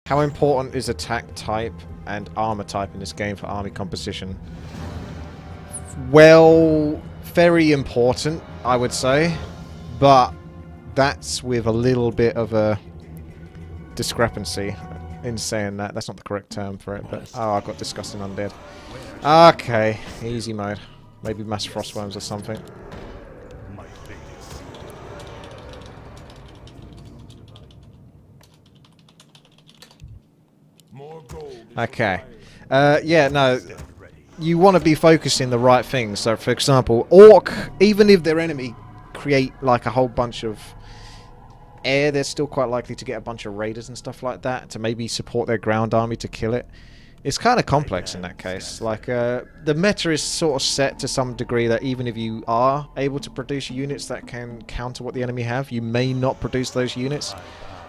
How important is attack type and armor type in this game for army composition? Well, very important, I would say. But that's with a little bit of a discrepancy in saying that. That's not the correct term for it, but... Oh, I got disgusting undead. Okay, easy mode. Maybe mass frostworms or something. Okay. Yeah, no. You want to be focusing the right things. So, for example, Orc, even if their enemy create like a whole bunch of air, they're still quite likely to get a bunch of raiders and stuff like that to maybe support their ground army to kill it. It's kind of complex in that case. Like, the meta is sort of set to some degree that even if you are able to produce units that can counter what the enemy have, you may not produce those units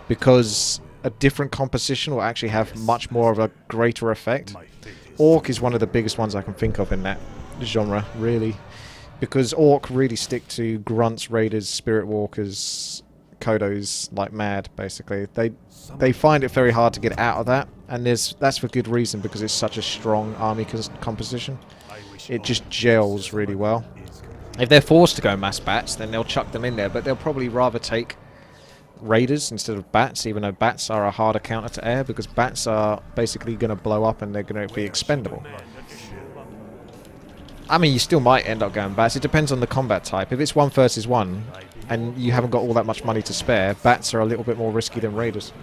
because a different composition will actually have much more of a greater effect. Orc is one of the biggest ones I can think of in that genre, really. Because Orc really stick to grunts, raiders, spirit walkers, kodos like mad, basically. They find it very hard to get out of that, and that's for good reason, because it's such a strong army composition. It just gels really well. If they're forced to go mass bats, then they'll chuck them in there, but they'll probably rather take raiders instead of bats, even though bats are a harder counter to air, because bats are basically going to blow up and they're going to be expendable. I mean, you still might end up going bats. It depends on the combat type. If it's 1 versus 1 and you haven't got all that much money to spare, bats are a little bit more risky than raiders.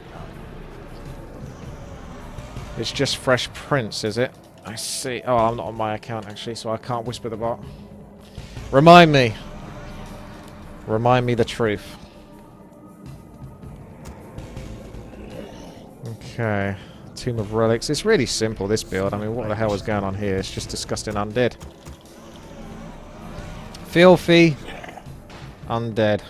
It's just Fresh Prince, is it? I see. Oh, I'm not on my account actually, so I can't whisper the bot. Remind me. Remind me the truth. Okay, Tomb of Relics. It's really simple, this build. I mean, what the hell is going on here? It's just disgusting undead. Filthy undead.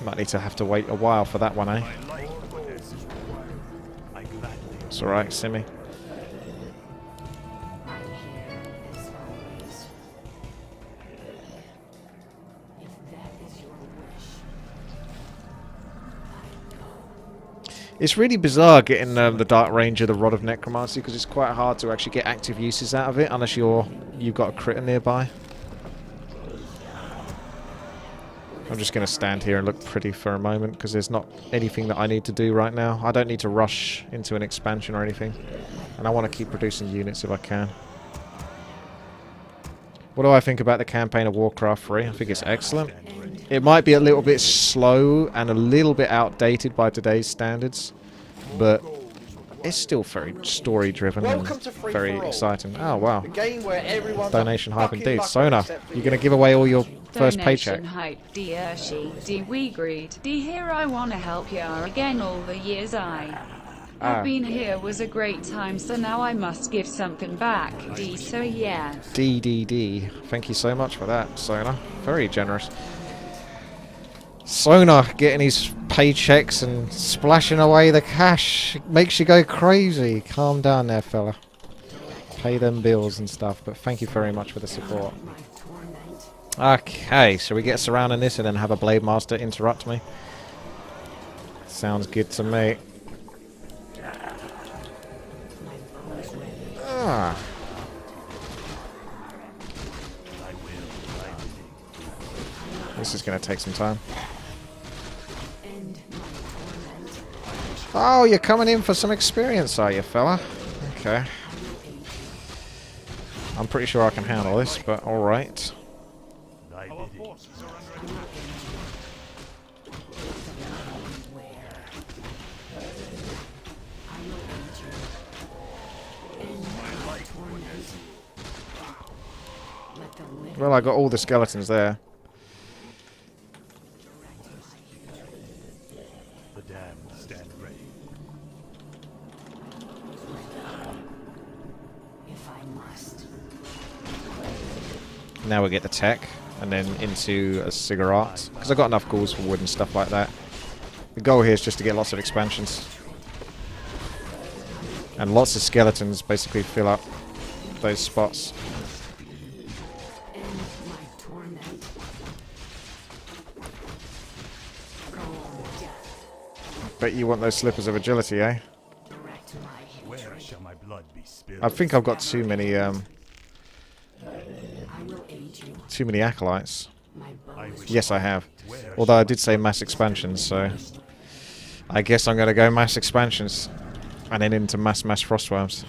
Might need to have to wait a while for that one, eh? It's alright, Simmy. It's really bizarre getting the Dark Ranger, the Rod of Necromancy, because it's quite hard to actually get active uses out of it unless you've got a critter nearby. I'm just going to stand here and look pretty for a moment because there's not anything that I need to do right now. I don't need to rush into an expansion or anything, and I want to keep producing units if I can. What do I think about the campaign of Warcraft 3? I think it's excellent. It might be a little bit slow and a little bit outdated by today's standards, but it's still very story-driven and very exciting. Oh, wow. Donation hype indeed. Sona, you're going to give away all your first paycheck. We greet. Here I want to help you again all the years I've been here was a great time, so now I must give something back. So yeah. DDD. Thank you so much for that, Sona. Very generous. Sona getting his paychecks and splashing away the cash makes you go crazy. Calm down there, fella. Pay them bills and stuff, but thank you very much for the support. Okay, so we get surrounding this and then have a Blade Master interrupt me. Sounds good to me. Ah. This is going to take some time. Oh, you're coming in for some experience, are you, fella? Okay. I'm pretty sure I can handle this, but alright. Well, I got all the skeletons there. Now we get the tech, and then into a cigarette, because I've got enough ghouls for wood and stuff like that. The goal here is just to get lots of expansions. And lots of skeletons basically fill up those spots. Bet you want those slippers of agility, eh? I think I've got too many acolytes. Yes, I have. Although I did say mass expansions, so I guess I'm going to go mass expansions and then into mass frostworms.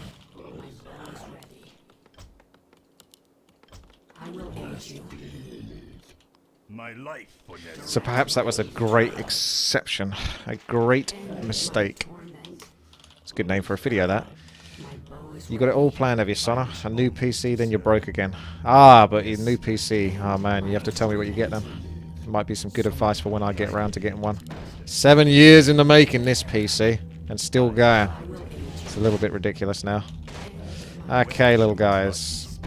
So perhaps that was a great exception, a great mistake. It's a good name for a video, that. You got it all planned, have you, Sonna? A new PC, then you're broke again. Ah, but your new PC. Oh man, you have to tell me what you get then. Might be some good advice for when I get around to getting one. 7 years in the making, this PC, and still going. It's a little bit ridiculous now. Okay, little guys.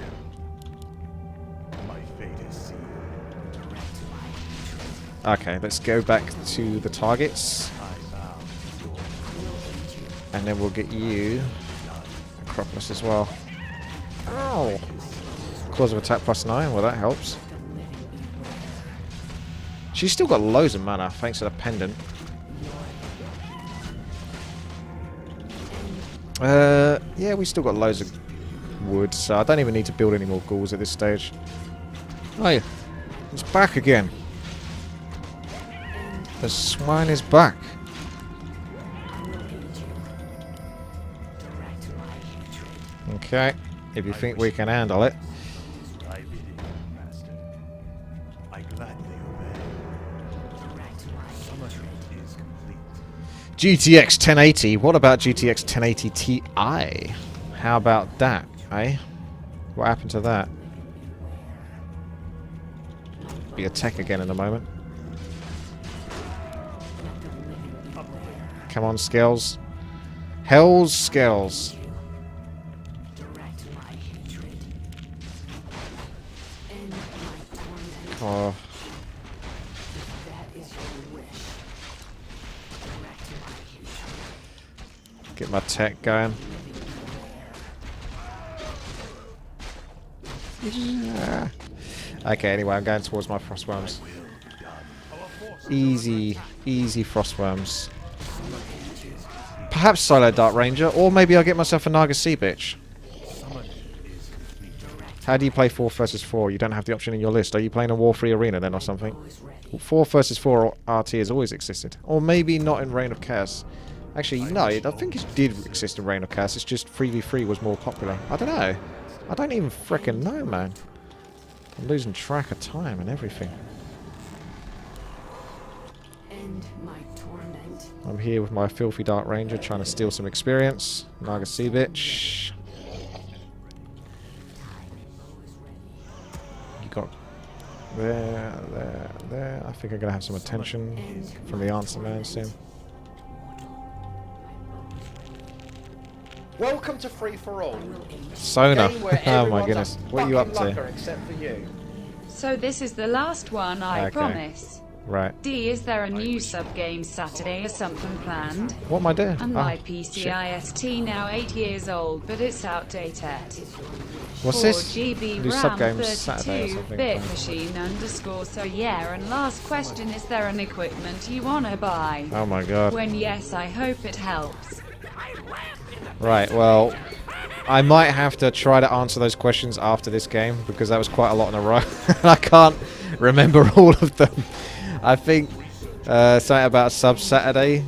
Okay, let's go back to the targets. And then we'll get you Acropolis as well. Ow! Claws of attack +9, well that helps. She's still got loads of mana, thanks to the pendant. Yeah, we still got loads of wood, so I don't even need to build any more ghouls at this stage. Oh yeah, it's back again. The swine is back. Okay, if you think we can handle it. GTX 1080. What about GTX 1080 Ti? How about that, eh? What happened to that? Be a tech again in a moment. Come on, Scales. Hell's Scales. Oh. Get my tech going. Yeah. Okay, anyway, I'm going towards my frostworms. Easy, easy frostworms. Perhaps solo Dark Ranger, or maybe I'll get myself a Naga Sea Bitch. How do you play 4 versus 4? You don't have the option in your list. Are you playing a War Free Arena then or something? 4 versus 4 RT has always existed. Or maybe not in Reign of Chaos. Actually, no, I think it did exist in Reign of Chaos. It's just 3v3 was more popular. I don't know. I don't even frickin' know, man. I'm losing track of time and everything. I'm here with my filthy Dark Ranger trying to steal some experience. Naga Sea Bitch. You got there. I think I'm going to have some attention from the Answer Man soon. Welcome to Free for All. Sona. Oh my goodness. What are you up to? Except for you. So this is the last one, I promise. Right. D, is there a new sub-game Saturday or something planned? What am I doing? And my PCIST now 8 years old, but it's outdated. What's this? 4GB Do RAM, sub-games Saturday or something? 32-bit machine _ so yeah, and last question, is there an equipment you wanna buy? Oh my god. When yes, I hope it helps. Right, well, I might have to try to answer those questions after this game, because that was quite a lot in a row. I can't remember all of them. I think something about Sub Saturday.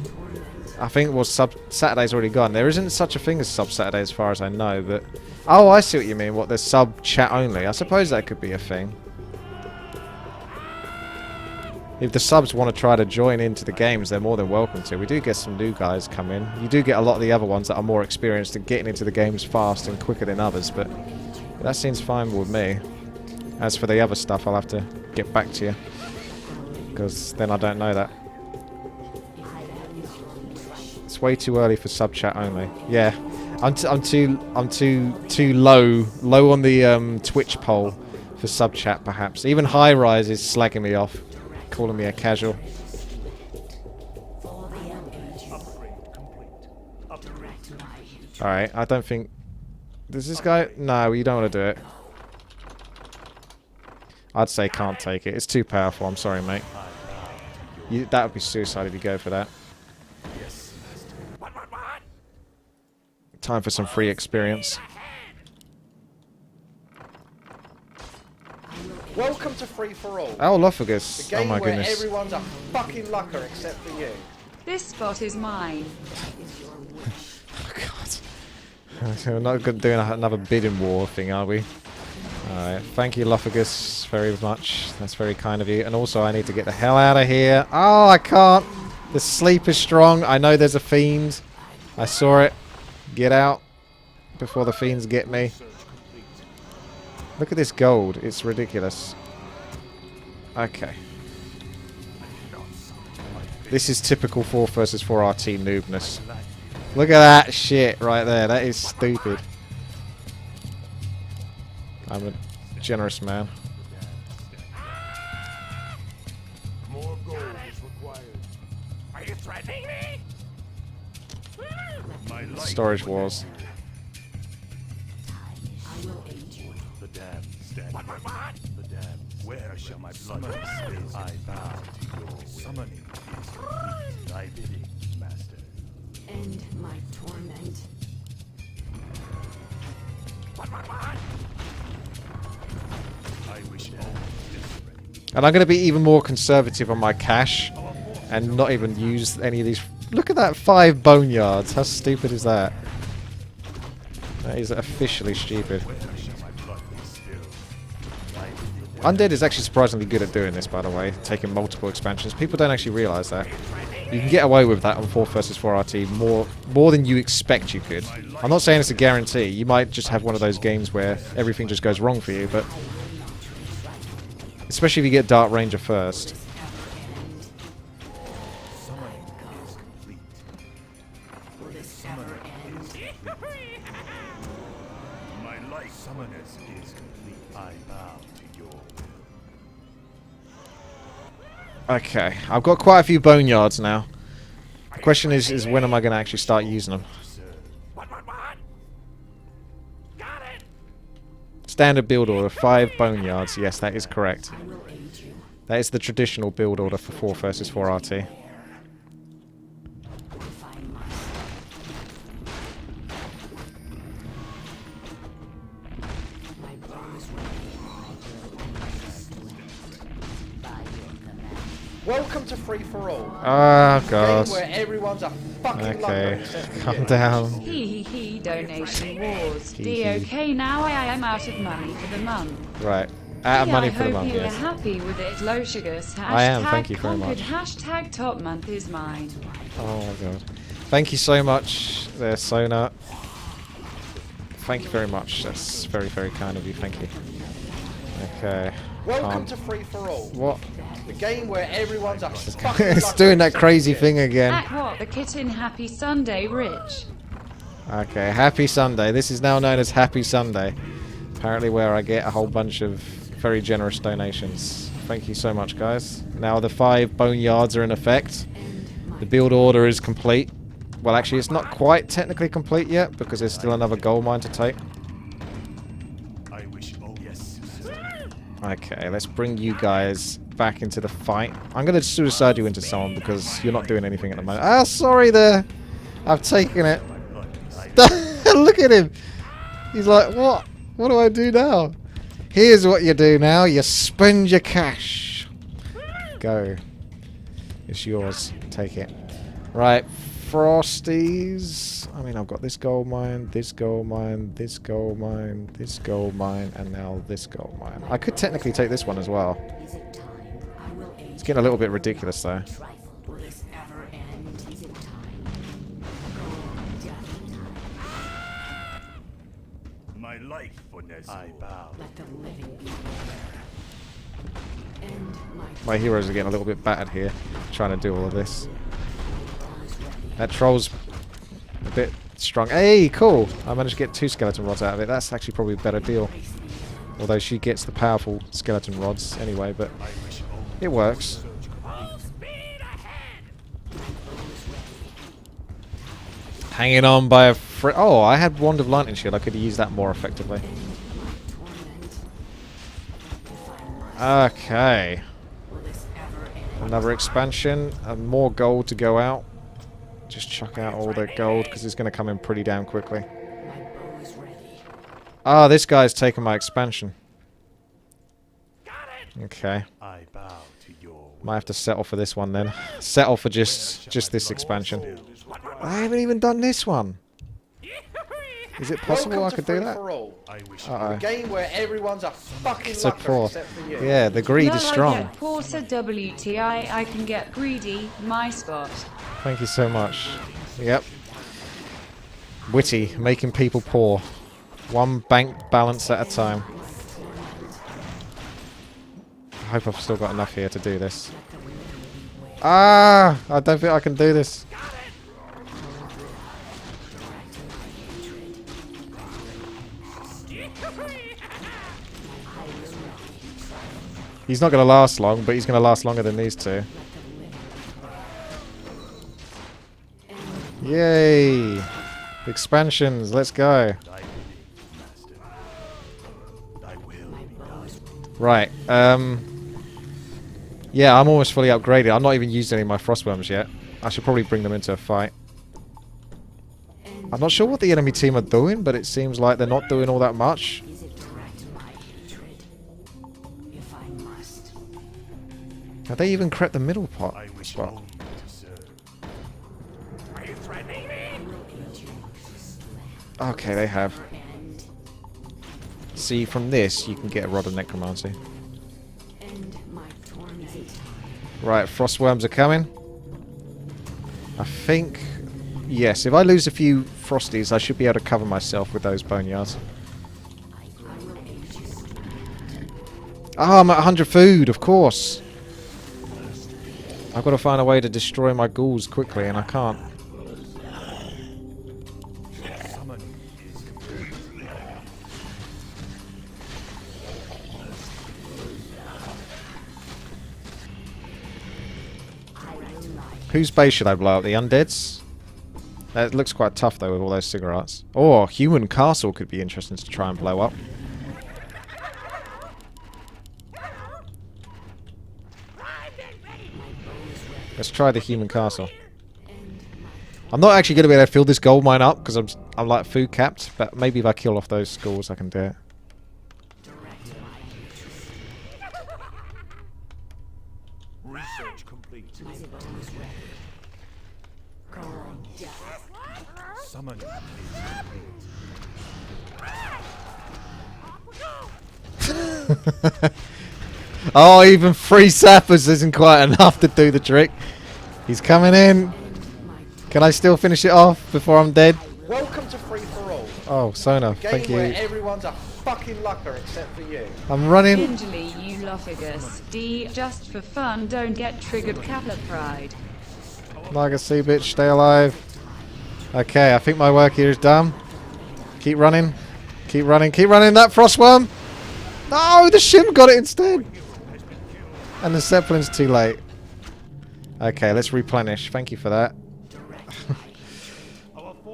I think it was Sub Saturday's already gone. There isn't such a thing as Sub Saturday as far as I know, but... Oh, I see what you mean. What, there's sub chat only. I suppose that could be a thing. If the subs want to try to join into the games, they're more than welcome to. We do get some new guys come in. You do get a lot of the other ones that are more experienced in getting into the games fast and quicker than others, but that seems fine with me. As for the other stuff, I'll have to get back to you, because then I don't know that. It's way too early for sub chat only. Yeah, I'm too low on the Twitch poll for sub chat. Perhaps even High Rise is slagging me off, calling me a casual. Alright, I don't think... Does this guy... No, you don't want to do it. I'd say can't take it. It's too powerful. I'm sorry, mate. That would be suicide if you go for that. Time for some free experience. Welcome to Free for All. Oh, Lophagus. The game Oh my where goodness. everyone's a fucking lucker except for you. This spot is mine. Oh god. We're not doing another bidding war thing, are we? Alright, thank you Lophagus very much. That's very kind of you. And also I need to get the hell out of here. Oh, I can't. The sleep is strong. I know there's a fiend. I saw it. Get out before the fiends get me. Look at this gold. It's ridiculous. Okay. This is typical 4 versus 4 RT noobness. Look at that shit right there. That is stupid. I'm a generous man. More gold is required. Are you threatening me? Storage wars. The damned stand ready. The damned. Where shall my blood is? I bow to your summoning. Is thy bidding, master. End my torment. I wish all is ready. And I'm going to be even more conservative on my cash and not even use any of these. Look at that 5 boneyards. How stupid is that? That is officially stupid. Undead is actually surprisingly good at doing this, by the way, taking multiple expansions. People don't actually realise that. You can get away with that on 4 versus 4 RT more than you expect you could. I'm not saying it's a guarantee. You might just have one of those games where everything just goes wrong for you, but especially if you get Dark Ranger first. My life summoners is complete. I bow to your will. Okay, I've got quite a few boneyards now. The question is when am I going to actually start using them? What? Got it. Standard build order, 5 boneyards. Yes, that is correct. That is the traditional build order for 4 versus 4 RT. Welcome to Free for All. Oh The god. game where everyone's a fucking lucker Okay, except for calm you. down. He donation wars. Hee. Okay, now I am out of money for the month. Right, out of Yeah, money I for the hope month, you are yes. happy with it, Loshagus. I am, thank you very conquered, much. Hashtag top month is mine. Oh my god. Thank you so much there, Sona. Thank you very much. That's very, very kind of you. Thank you. Okay. Welcome to Free for All. What? The game where everyone's a fucking It's lucker doing that except crazy for you. thing again. At what the kitten happy Sunday, Rich. Okay, Happy Sunday. This is now known as Happy Sunday. Apparently where I get a whole bunch of very generous donations. Thank you so much, guys. Now the 5 boneyards are in effect. The build order is complete. Well, actually, it's not quite technically complete yet because there's still another gold mine to take. I wish all yes, master. Okay, let's bring you guys back into the fight. I'm going to suicide you into someone because you're not doing anything at the moment. Ah, sorry there. I've taken it. Look at him. He's like, what? What do I do now? Here's what you do now. You spend your cash. Go. It's yours. Take it. Right. Frosties. I mean, I've got this gold mine, this gold mine, this gold mine, this gold mine, and now this gold mine. I could technically take this one as well. It's getting a little bit ridiculous, though. My life for Nezul. I bow. My heroes are getting a little bit battered here, trying to do all of this. That troll's a bit strong. Hey, cool! I managed to get 2 skeleton rods out of it. That's actually probably a better deal. Although she gets the powerful skeleton rods anyway, but it works. Hanging on by a Oh, I had Wand of Lightning Shield. I could use that more effectively. Okay. Another expansion. And more gold to go out. Just chuck out all the gold because it's going to come in pretty damn quickly. Ah, this guy's taking my expansion. Okay. I bow to your Might have to settle for this one then. Settle for just this expansion. I haven't even done this one. Is it possible I could do that? I wish Uh-oh. A game where everyone's a fucking So lucker poor. except for you. Yeah, the greed Well, is I strong. get Porter WTI, I can get greedy, my spot. Thank you so much. Yep. Witty, making people poor. One bank balance at a time. I hope I've still got enough here to do this. Ah! I don't think I can do this. He's not going to last long, but he's going to last longer than these two. Yay! Expansions, let's go. Right, yeah, I'm almost fully upgraded. I'm not even used any of my frostworms yet. I should probably bring them into a fight. I'm not sure what the enemy team are doing, but it seems like they're not doing all that much. Have they even crept the middle pot spot? Okay, they have. See, from this, you can get a Rod of Necromancy. Right, Frostworms are coming. I think... Yes, if I lose a few Frosties, I should be able to cover myself with those Boneyards. Oh, I'm at 100 food, of course. I've got to find a way to destroy my ghouls quickly, and I can't. Whose base should I blow up? The Undead's? It looks quite tough though with all those cigarettes. Oh, human castle could be interesting to try and blow up. Let's try the human castle. I'm not actually going to be able to fill this gold mine up because I'm like food capped, but maybe if I kill off those skulls I can do it. research complete. Summoning Oh, even 3 sappers isn't quite enough to do the trick. He's coming in. Can I still finish it off before I'm dead? Welcome to Free for All. Oh, Sona, Game thank where you. everyone's a fucking lucker except for you. I'm running. Gingerly, you lophagus. D, just for fun, don't get triggered Kappa pride. Legacy, bitch, stay alive. Okay, I think my work here is done. Keep running. Keep running. Keep running. That frostworm. No, the shim got it instead. And the Zeppelin's too late. Okay, let's replenish. Thank you for that.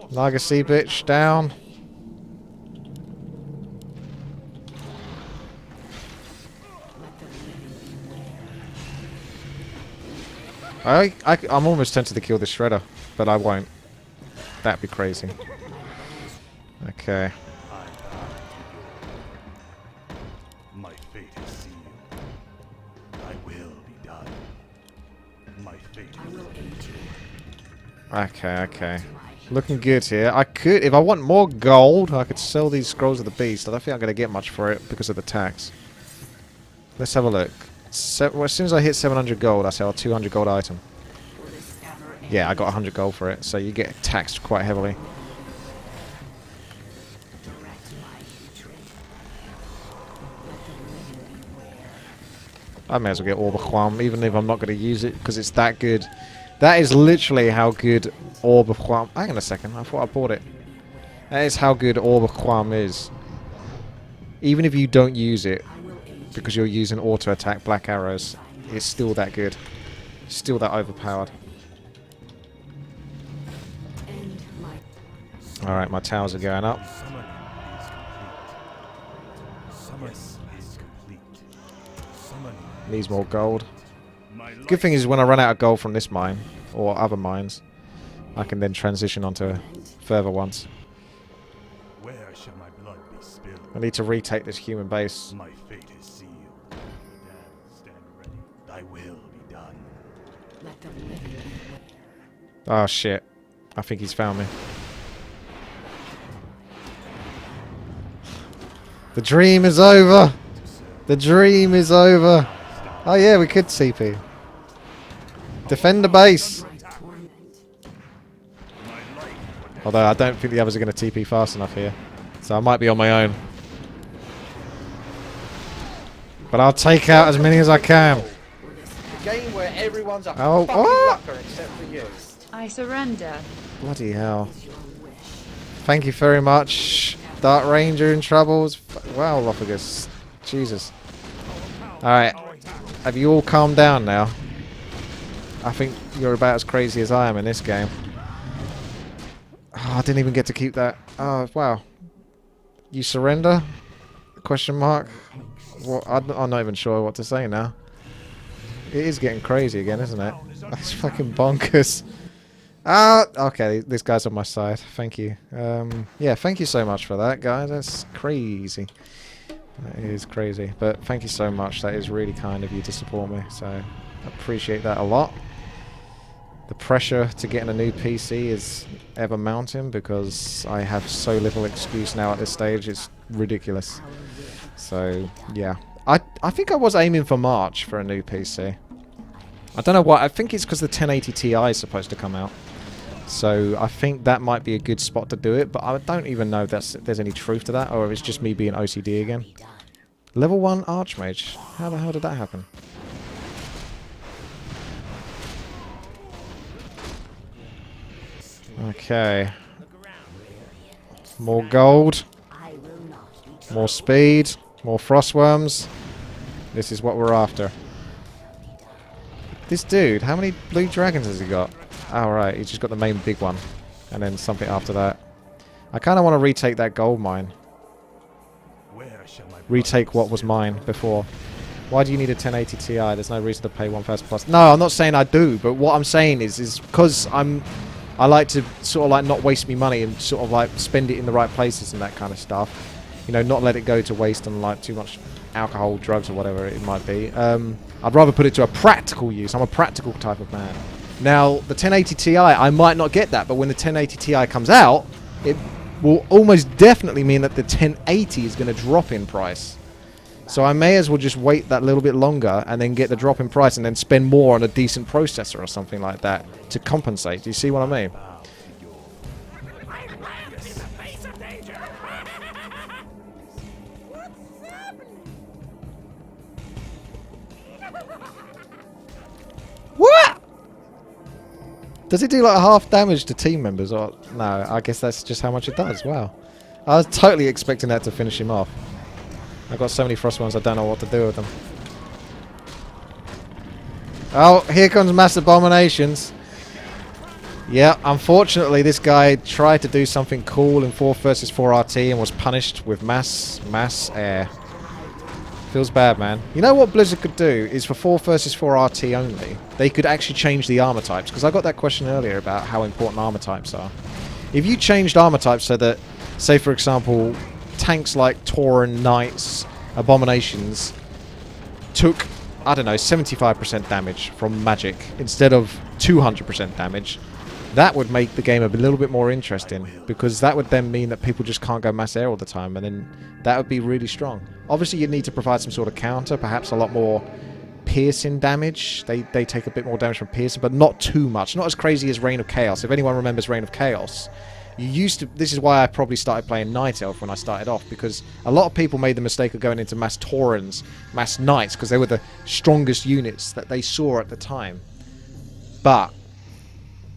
Legacy, bitch, down. I'm almost tempted to kill the shredder, but I won't. That'd be crazy. Okay. my fate is sealed. I will be done. My fate is Okay, okay. Looking good here. I could, if I want more gold, I could sell these Scrolls of the Beast. I don't think I'm going to get much for it because of the tax. Let's have a look. Well, as soon as I hit 700 gold, I sell a 200 gold item. Yeah, I got 100 gold for it, so you get taxed quite heavily. I may as well get Orb of Quam, even if I'm not going to use it, because it's that good. That is literally how good Orb of Quam... Hang on a second, I thought I bought it. That is how good Orb of Quam is. Even if you don't use it, because you're using auto-attack black arrows, it's still that good. Still that overpowered. Alright, my towers are going up. Summoning is complete. Summoning. Needs more gold. My Good thing is when I run out of gold from this mine, or other mines, I can then transition onto further ones. Where shall my blood be spilled? I need to retake this human base. My fate is sealed. The damned stand ready. Thy will be done. Let the living Oh shit. I think he's found me. The dream is over! The dream is over! Oh yeah, we could CP. Defend the base! my torment. Although I don't think the others are going to TP fast enough here. So I might be on my own. But I'll take out as many as I can. The game where everyone's a Oh, fucking what? lucker except for you. I surrender. Bloody hell. Thank you very much. Dark Ranger in troubles. Wow, Lophagus. Jesus. Alright. Have you all calmed down now? I think you're about as crazy as I am in this game. Oh, I didn't even get to keep that. Oh, wow. You surrender? Question mark? Well, I'm not even sure what to say now. It is getting crazy again, isn't it? That's fucking bonkers. Ah, okay, this guy's on my side. Thank you. Yeah, thank you so much for that, guys. That's crazy. That is crazy. But thank you so much. That is really kind of you to support me. So, I appreciate that a lot. The pressure to getting a new PC is ever mounting because I have so little excuse now at this stage. It's ridiculous. So, yeah. I think I was aiming for March for a new PC. I don't know why. I think it's because the 1080 Ti is supposed to come out. So I think that might be a good spot to do it, but I don't even know if there's any truth to that, or if it's just me being OCD again. Level 1 Archmage. How the hell did that happen? Okay. More gold. More speed. More frostworms. This is what we're after. This dude, how many blue dragons has he got? Oh, right, he's just got the main big one. And then something after that. I kind of want to retake that gold mine. Retake what was mine before. Why do you need a 1080 Ti? There's no reason to pay 1000 plus. No, I'm not saying I do, but what I'm saying is because I like to sort of like not waste me money and sort of like spend it in the right places and that kind of stuff. You know, not let it go to waste on like too much alcohol, drugs, or whatever it might be. I'd rather put it to a practical use. I'm a practical type of man. Now, the 1080 Ti, I might not get that, but when the 1080 Ti comes out, it will almost definitely mean that the 1080 is going to drop in price. So I may as well just wait that little bit longer and then get the drop in price and then spend more on a decent processor or something like that to compensate. Do you see what I mean? What? Does it do like half damage to team members? Or no, I guess that's just how much it does. Wow. I was totally expecting that to finish him off. I've got so many frostworms I don't know what to do with them. Oh, here comes mass abominations. Yeah, unfortunately this guy tried to do something cool in 4 versus 4 RT and was punished with mass air. Feels bad, man. You know what Blizzard could do is for 4 versus 4 RT only, they could actually change the armor types. Because I got that question earlier about how important armor types are. If you changed armor types so that, say for example, tanks like Tauren, Knights, Abominations took, I don't know, 75% damage from magic instead of 200% damage, that would make the game a little bit more interesting, because that would then mean that people just can't go mass air all the time, and then that would be really strong. Obviously you'd need to provide some sort of counter, perhaps a lot more piercing damage. They take a bit more damage from piercing, but not too much. Not as crazy as Reign of Chaos. If anyone remembers Reign of Chaos, you used to... This is why I probably started playing Night Elf when I started off, because a lot of people made the mistake of going into mass Taurens, mass Knights, because they were the strongest units that they saw at the time. But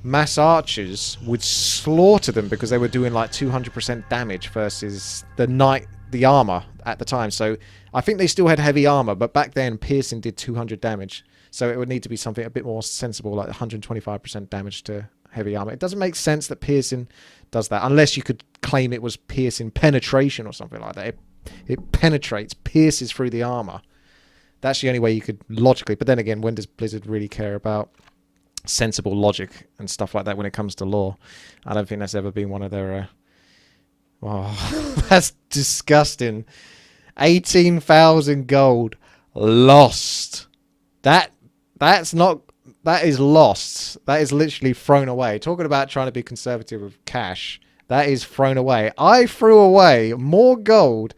mass archers would slaughter them because they were doing like 200% damage versus the armor at the time. So I think they still had heavy armor, but back then piercing did 200 damage. So it would need to be something a bit more sensible, like 125% damage to heavy armor. It doesn't make sense that piercing does that, unless you could claim it was piercing penetration or something like that. It penetrates, pierces through the armor. That's the only way you could logically. But then again, when does Blizzard really care about sensible logic and stuff like that when it comes to lore? I don't think that's ever been one of their... oh, that's disgusting. 18,000 gold lost. That's not... That is lost. That is literally thrown away. Talking about trying to be conservative with cash, that is thrown away. I threw away more gold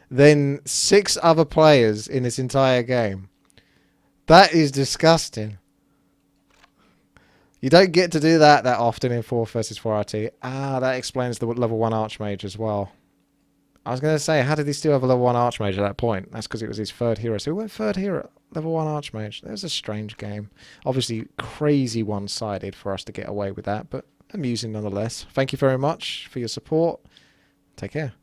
than 6 other players in this entire game. That is disgusting. You don't get to do that often in 4 versus 4 RT. Ah, that explains the level 1 Archmage as well. I was going to say, how did he still have a level 1 Archmage at that point? That's because it was his 3rd hero. So who went 3rd hero? Level 1 Archmage. That was a strange game. Obviously, crazy one-sided for us to get away with that, but amusing nonetheless. Thank you very much for your support. Take care.